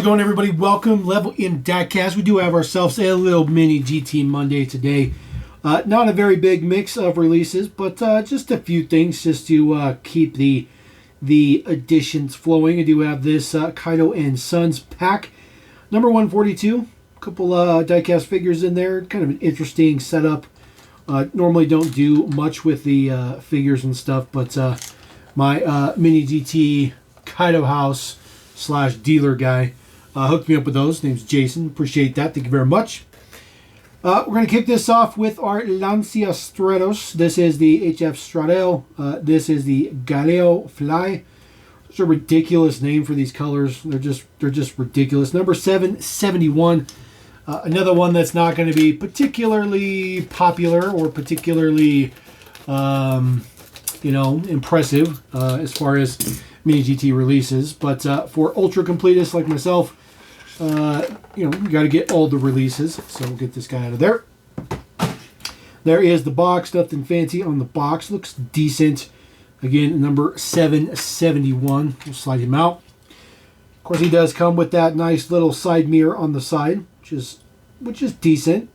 going, everybody? Welcome, Level M Diecast. We do have ourselves a little mini GT Monday today. Not a very big mix of releases, but just a few things just to keep the additions flowing. I do have this Kaido and Sons pack, number 142. A couple diecast figures in there. Kind of an interesting setup. Normally don't do much with the figures and stuff, but my mini GT Kaido house / dealer guy hooked me up with those. His name's Jason. Appreciate that. Thank you very much. We're going to kick this off with our Lancia Stratos. This is the HF Stradale. This is the Galeo Fly. It's a ridiculous name for these colors. They're just ridiculous. Number 771. Another one that's not going to be particularly popular or particularly, impressive as far as mini GT releases, but for ultra completists like myself, you got to get all the releases. So we'll get this guy out of there. There is the box. Nothing fancy on the box. Looks decent. Again, number 771. We'll slide him out. Of course, he does come with that nice little side mirror on the side, which is decent.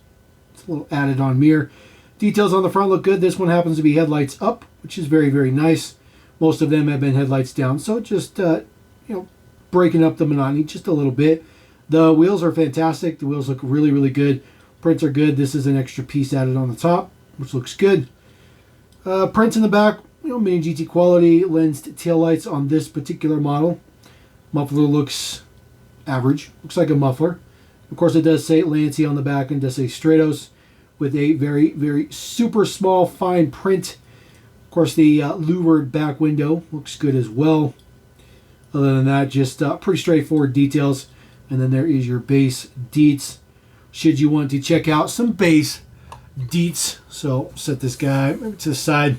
It's a little added on mirror. Details on the front look good. This one happens to be headlights up, which is very, very nice. Most of them have been headlights down, so just breaking up the monotony just a little bit. The wheels are fantastic. The wheels look really, really good. Prints are good. This is an extra piece added on the top, which looks good. Prints in the back, mini GT quality. Lensed taillights on this particular model. Muffler looks average. Looks like a muffler. Of course, it does say Lancia on the back and does say Stratos with a very, very super small fine print. Of course, the louvered back window looks good as well. Other than that, just pretty straightforward details. And then there is your base deets. Should you want to check out some base deets. So set this guy to the side.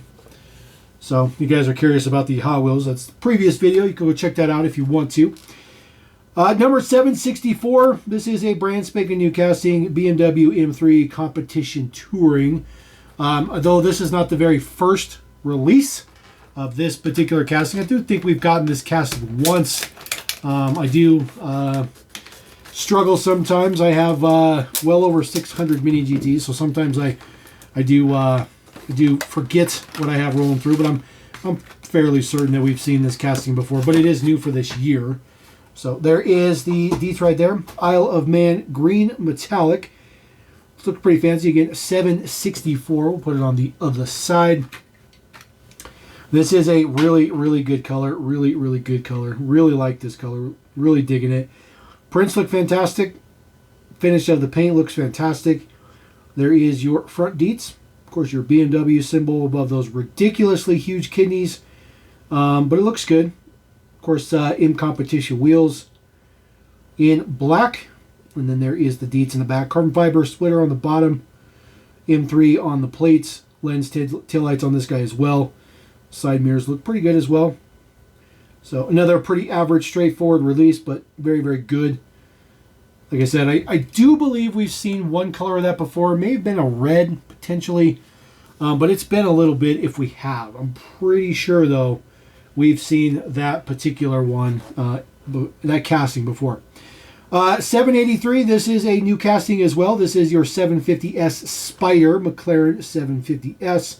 So if you guys are curious about the Hot Wheels, that's the previous video. You can go check that out if you want to. Number 764. This is a brand spanking new casting BMW M3 Competition Touring. Though this is not the very first release of this particular casting. I do think we've gotten this casting once. I do struggle sometimes. I have well over 600 mini GTs, so sometimes I do forget what I have rolling through, but I'm fairly certain that we've seen this casting before, but it is new for this year. So there is the deets right there. Isle of Man green metallic. This looks pretty fancy. Again, 764. We'll put it on the other side. This is a really, really good color. Really, really good color. Really like this color. Really digging it. Prints look fantastic. Finish of the paint looks fantastic. There is your front deets. Of course, your BMW symbol above those ridiculously huge kidneys. But it looks good. Of course, in competition wheels in black. And then there is the deets in the back. Carbon fiber splitter on the bottom. M3 on the plates. Lens taillights on this guy as well. Side mirrors look pretty good as well. So another pretty average, straightforward release, but very, very good. Like I said, I do believe we've seen one color of that before. It may have been a red, potentially. But it's been a little bit if we have. I'm pretty sure, though, we've seen that particular one, that casting before. 783, this is a new casting as well. This is your 750S Spider, McLaren 750S.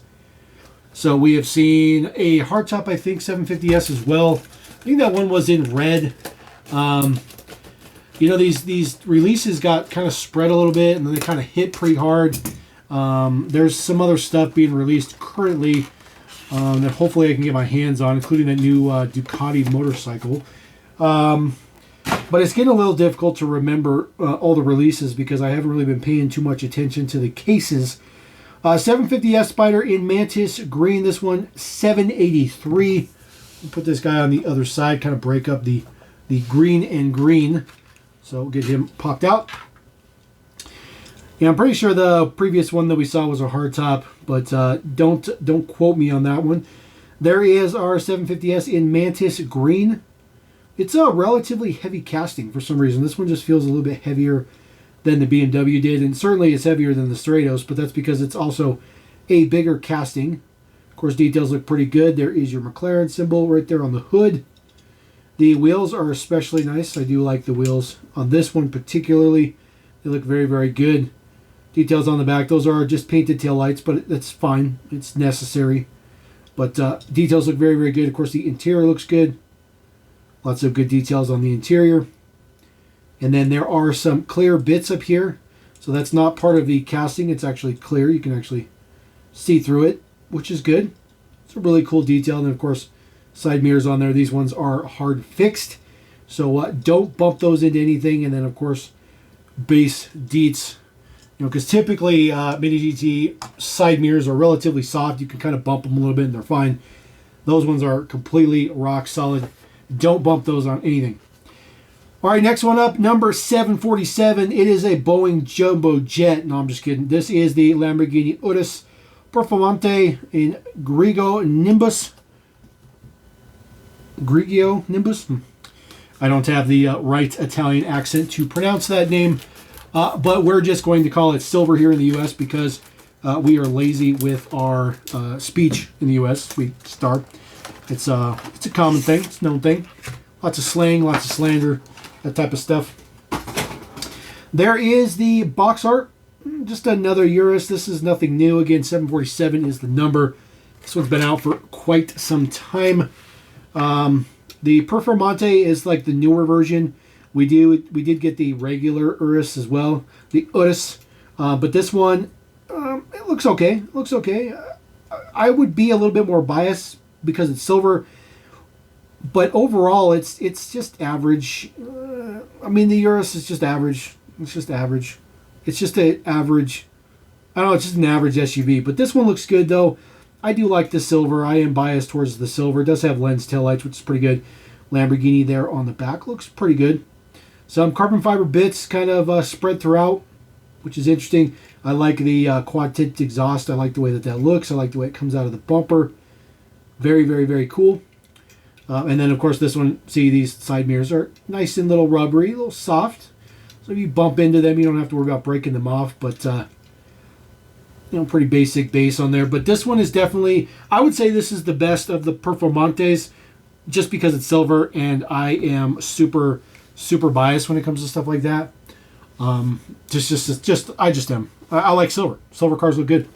So we have seen a hardtop, I think, 750S as well. I think that one was in red. These releases got kind of spread a little bit, and then they kind of hit pretty hard. There's some other stuff being released currently that hopefully I can get my hands on, including that new Ducati motorcycle. But it's getting a little difficult to remember all the releases because I haven't really been paying too much attention to the cases. 750S Spider in Mantis green. This one, 783. We'll put this guy on the other side, kind of break up the green and green. So we'll get him popped out. Yeah, I'm pretty sure the previous one that we saw was a hardtop, but don't quote me on that one. There is our 750S in Mantis green. It's a relatively heavy casting for some reason. This one just feels a little bit heavier than the BMW did, and certainly it's heavier than the Stratos, but that's because it's also a bigger casting. Of course, details look pretty good. There is your McLaren symbol right there on the hood. The wheels are especially nice. I do like the wheels on this one particularly. They look very, very good. Details on the back. Those are just painted tail lights, but that's fine. It's necessary. But details look very, very good. Of course, the interior looks good. Lots of good details on the interior. And then there are some clear bits up here. So that's not part of the casting. It's actually clear. You can actually see through it, which is good. It's a really cool detail. And then, of course, side mirrors on there. These ones are hard fixed. So don't bump those into anything. And then, of course, base deets. You know, because typically MiniGT side mirrors are relatively soft. You can kind of bump them a little bit and they're fine. Those ones are completely rock solid. Don't bump those on anything. All right, next one up, number 747. It is a Boeing Jumbo Jet. No, I'm just kidding. This is the Lamborghini Urus Performante in Grigio Nimbus. Grigio Nimbus? I don't have the right Italian accent to pronounce that name. But we're just going to call it silver here in the U.S. because we are lazy with our speech in the U.S. We start. It's a common thing. It's a known thing. Lots of slang, lots of slander, that type of stuff. There is the box art. Just another Urus. This is nothing new. Again, 747 is the number. This one's been out for quite some time. The Performante is like the newer version. We did get the regular Urus as well, the Urus, but this one, it looks okay. It looks okay. I would be a little bit more biased because it's silver, but overall, it's just average. I mean, the Urus is just average. It's just average. It's just an average. I don't know. It's just an average SUV, but this one looks good though. I do like the silver. I am biased towards the silver. It does have lens taillights, which is pretty good. Lamborghini there on the back looks pretty good. Some carbon fiber bits kind of spread throughout, which is interesting. I like the quad tint exhaust. I like the way that looks. I like the way it comes out of the bumper. Very, very, very cool. And then, of course, this one, see, these side mirrors are nice and little rubbery, a little soft. So if you bump into them, you don't have to worry about breaking them off. But, you know, pretty basic base on there. But this one is definitely, I would say this is the best of the Performantes just because it's silver. And I am super biased when it comes to stuff like that. I just am. I like silver. Silver cars look good.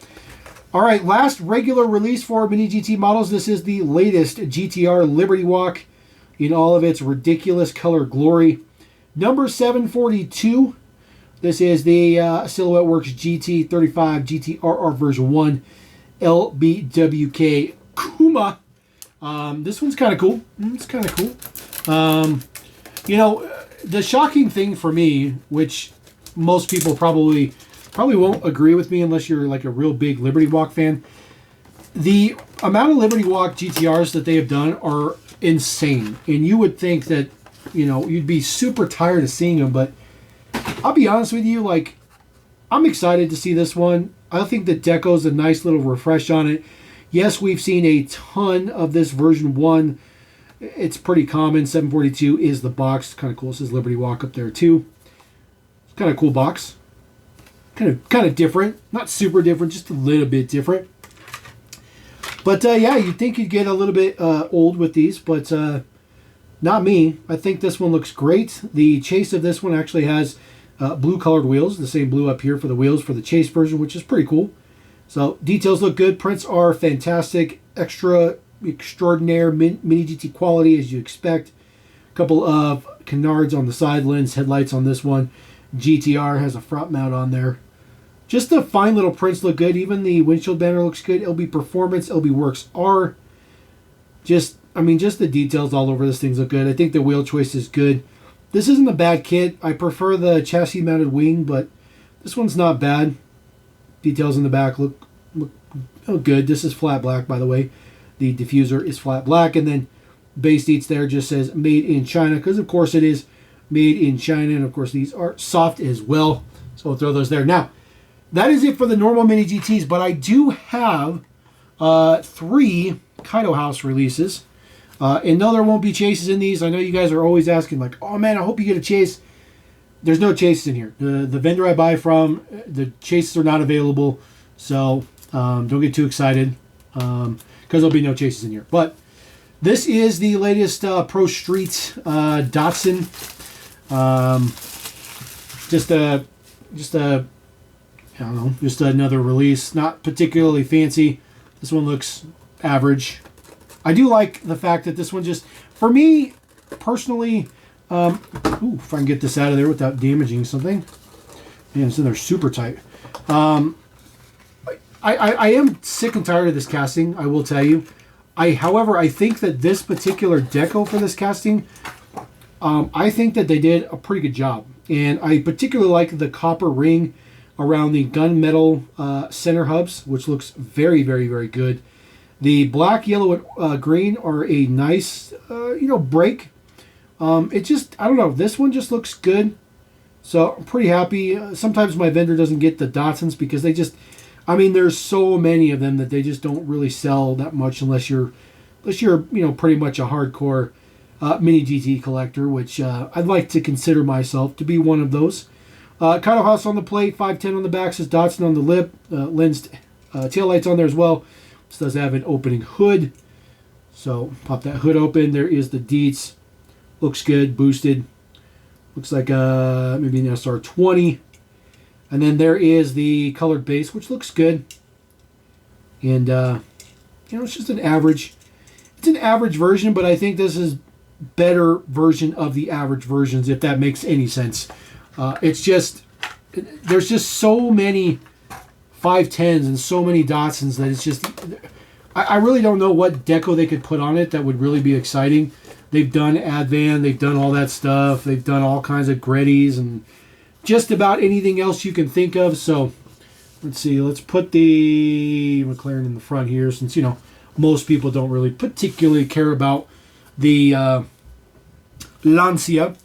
All right, last regular release for MiniGT models. This is the latest GTR Liberty Walk in all of its ridiculous color glory. Number 742. This is the Silhouette Works GT35 GTRR version 1 LBWK Kuma. This one's kind of cool. It's kind of cool. You know, the shocking thing for me, which most people probably won't agree with me unless you're like a real big Liberty Walk fan, the amount of Liberty Walk GTRs that they have done are insane. And you would think that, you know, you'd be super tired of seeing them, but I'll be honest with you, like, I'm excited to see this one. I think the deco's a nice little refresh on it. Yes, we've seen a ton of this version 1. It's pretty common. 742 is the box. Kind of cool. It says Liberty Walk up there too. It's kind of cool box. Kind of different. Not super different, just a little bit different. But yeah, you'd think you'd get a little bit old with these, but not me. I think this one looks great. The chase of this one actually has blue colored wheels. The same blue up here for the wheels for the chase version, which is pretty cool. So details look good. Prints are fantastic. Extraordinaire MiniGT quality as you expect. A couple of canards on the side lens headlights on this one. GTR has a front mount on there. Just the fine little prints look good. Even the windshield banner looks good. LB Performance, LB Works R. Just the details all over this thing look good. I think the wheel choice is good. This isn't a bad kit. I prefer the chassis mounted wing, but this one's not bad. Details in the back look good. This is flat black, by the way. The diffuser is flat black, and then base deets there just says made in China, because of course it is made in China, and of course these are soft as well. So we'll throw those there. Now, that is it for the normal Mini GTs, but I do have 3 Kaido House releases. And no, there won't be chases in these. I know you guys are always asking, like, oh man, I hope you get a chase. There's no chases in here. The vendor I buy from, the chases are not available, so don't get too excited. Because there'll be no chases in here. But This is the latest Pro Street Datsun. Just I don't know, just another release. Not particularly fancy. This one looks average. I do like the fact that this one just, for me personally, if I can get this out of there without damaging something. Man, it's in there super tight. I am sick and tired of this casting, I will tell you. However, I think that this particular deco for this casting, I think that they did a pretty good job. And I particularly like the copper ring around the gunmetal center hubs, which looks very, very, very good. The black, yellow, and green are a nice, break. It just, I don't know, this one just looks good. So I'm pretty happy. Sometimes my vendor doesn't get the Datsuns because they just, there's so many of them that they just don't really sell that much unless you're pretty much a hardcore MiniGT collector, which I'd like to consider myself to be one of those. Kaido House on the plate, 510 on the back, says Datsun on the lip, lensed taillights on there as well. This does have an opening hood. So pop that hood open. There is the Deets. Looks good, boosted. Looks like maybe an SR20. And then there is the colored base, which looks good. And, it's just an average. It's an average version, but I think this is better version of the average versions, if that makes any sense. It's just, there's just so many 510s and so many Datsuns that it's just, I really don't know what deco they could put on it that would really be exciting. They've done Advan, they've done all that stuff, they've done all kinds of Gretties and just about anything else you can think of. So let's see, let's put the McLaren in the front here, since most people don't really particularly care about the Lancia.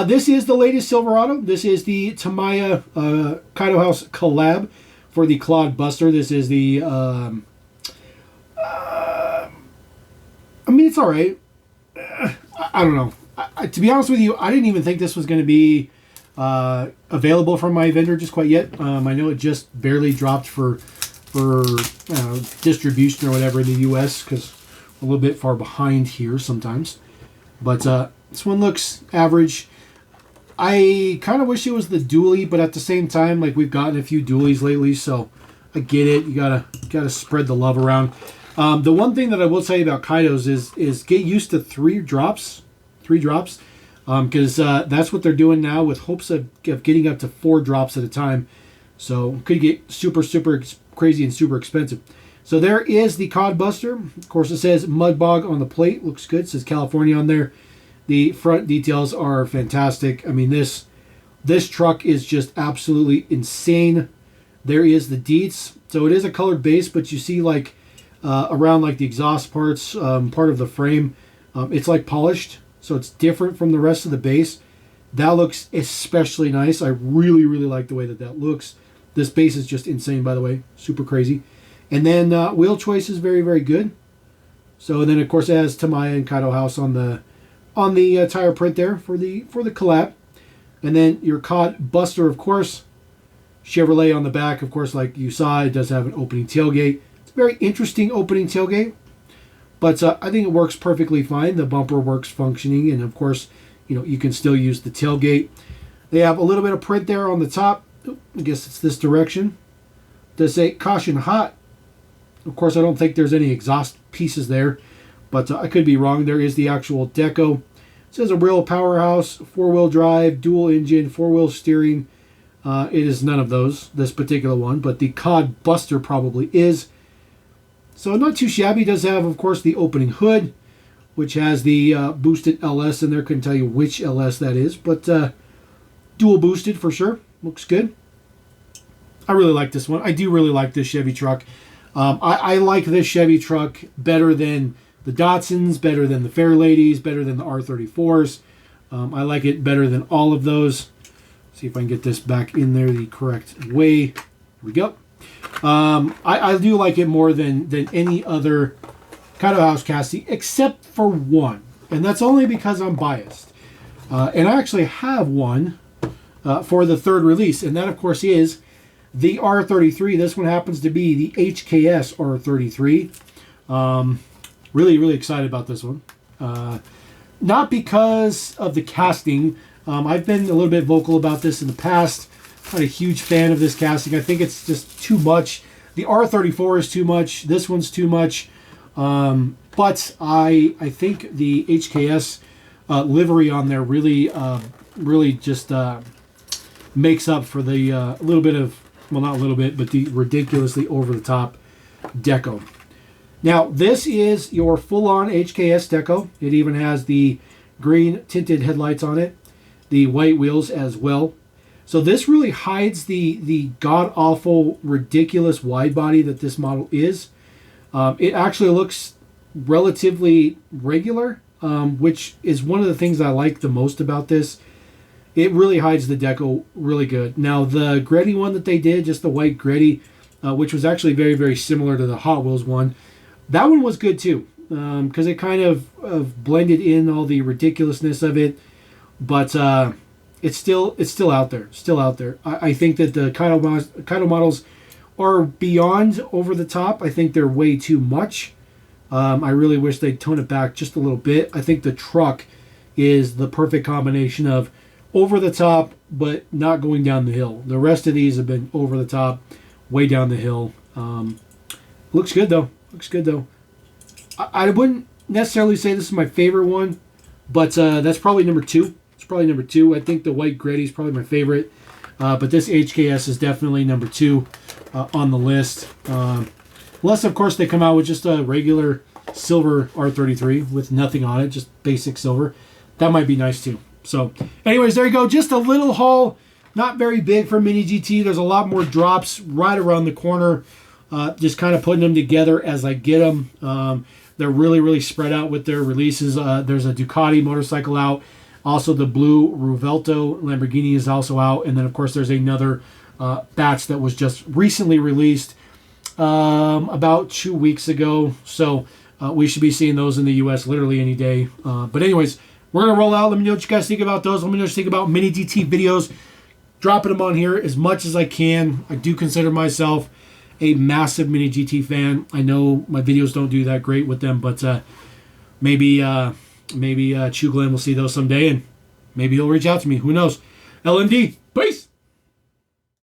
This is the latest Silverado. This is the Tamiya Kaido House collab for the Clod Buster. This is the it's all right. I don't know. To be honest with you, I didn't even think this was going to be available from my vendor just quite yet. I know it just barely dropped for distribution or whatever in the U.S. because we're a little bit far behind here sometimes. But this one looks average. I kind of wish it was the dually, but at the same time, like, we've gotten a few dualies lately, so I get it. You gotta spread the love around. The one thing that I will tell you about Kaido's is get used to three drops, because that's what they're doing now with hopes of getting up to 4 drops at a time. So could get super, super crazy and super expensive. So there is the Cod Buster. Of course, it says Mud Bog on the plate. Looks good. It says California on there. The front details are fantastic. This truck is just absolutely insane. There is the Deets. So it is a colored base, but you see like around like the exhaust parts, part of the frame, it's like polished. So it's different from the rest of the base. That looks especially nice. I really, really like the way that looks. This base is just insane, by the way. Super crazy. And then wheel choice is very, very good. So then, of course, it has Tamiya and Kaido House on the tire print there for the collab. And then your Cod Buster, of course. Chevrolet on the back, of course, like you saw, it does have an opening tailgate. It's a very interesting opening tailgate. But I think it works perfectly fine. The bumper works functioning. And, of course, you can still use the tailgate. They have a little bit of print there on the top. I guess it's this direction. It does say caution hot. Of course, I don't think there's any exhaust pieces there, but I could be wrong. There is the actual deco. It says a real powerhouse, 4-wheel drive, dual engine, 4-wheel steering. It is none of those, this particular one, but the Cod Buster probably is. So not too shabby. It does have, of course, the opening hood, which has the boosted LS in there. Couldn't tell you which LS that is, but dual boosted for sure. Looks good. I really like this one. I do really like this Chevy truck. I like this Chevy truck better than the Datsuns, better than the Fairladies, better than the R34s. I like it better than all of those. See if I can get this back in there the correct way. Here we go. I do like it more than any other Kaido House casting, except for one. And that's only because I'm biased. And I actually have one for the third release. And that, of course, is the R33. This one happens to be the HKS R33. Really, really excited about this one. Not because of the casting. I've been a little bit vocal about this in the past. Not a huge fan of this casting. I think it's just too much. The R34 is too much. This one's too much. But I think the HKS livery on there really just makes up for the little bit of, well, not a little bit, but the ridiculously over-the-top deco. Now, this is your full-on HKS deco. It even has the green tinted headlights on it, the white wheels as well. So this really hides the god-awful, ridiculous wide body that this model is. It actually looks relatively regular, which is one of the things I like the most about this. It really hides the deco really good. Now, the Gretty one that they did, just the white Gretty, which was actually very, very similar to the Hot Wheels one, that one was good too, because it kind of blended in all the ridiculousness of it, but it's still out there. Still out there. I think that the Kaido models are beyond over the top. I think they're way too much. I really wish they'd tone it back just a little bit. I think the truck is the perfect combination of over the top, but not going down the hill. The rest of these have been over the top, way down the hill. Looks good though. Looks good though. I wouldn't necessarily say this is my favorite one, but that's probably number 2. It's probably number 2. I think the white Gretty is probably my favorite, but this HKS is definitely number 2 on the list. Unless, of course, they come out with just a regular silver R33 with nothing on it, just basic silver. That might be nice too. So, anyways, there you go. Just a little haul. Not very big for MiniGT. There's a lot more drops right around the corner. Just kind of putting them together as I get them. They're really, really spread out with their releases. There's a Ducati motorcycle out. Also, the blue Ruvelto Lamborghini is also out. And then, of course, there's another batch that was just recently released about 2 weeks ago. So we should be seeing those in the U.S. literally any day. But anyways, we're going to roll out. Let me know what you guys think about those. Let me know what you think about MiniGT videos. Dropping them on here as much as I can. I do consider myself a massive MiniGT fan. I know my videos don't do that great with them, but maybe Chew Glenn will see those someday, and maybe he'll reach out to me. Who knows? LMD. Peace!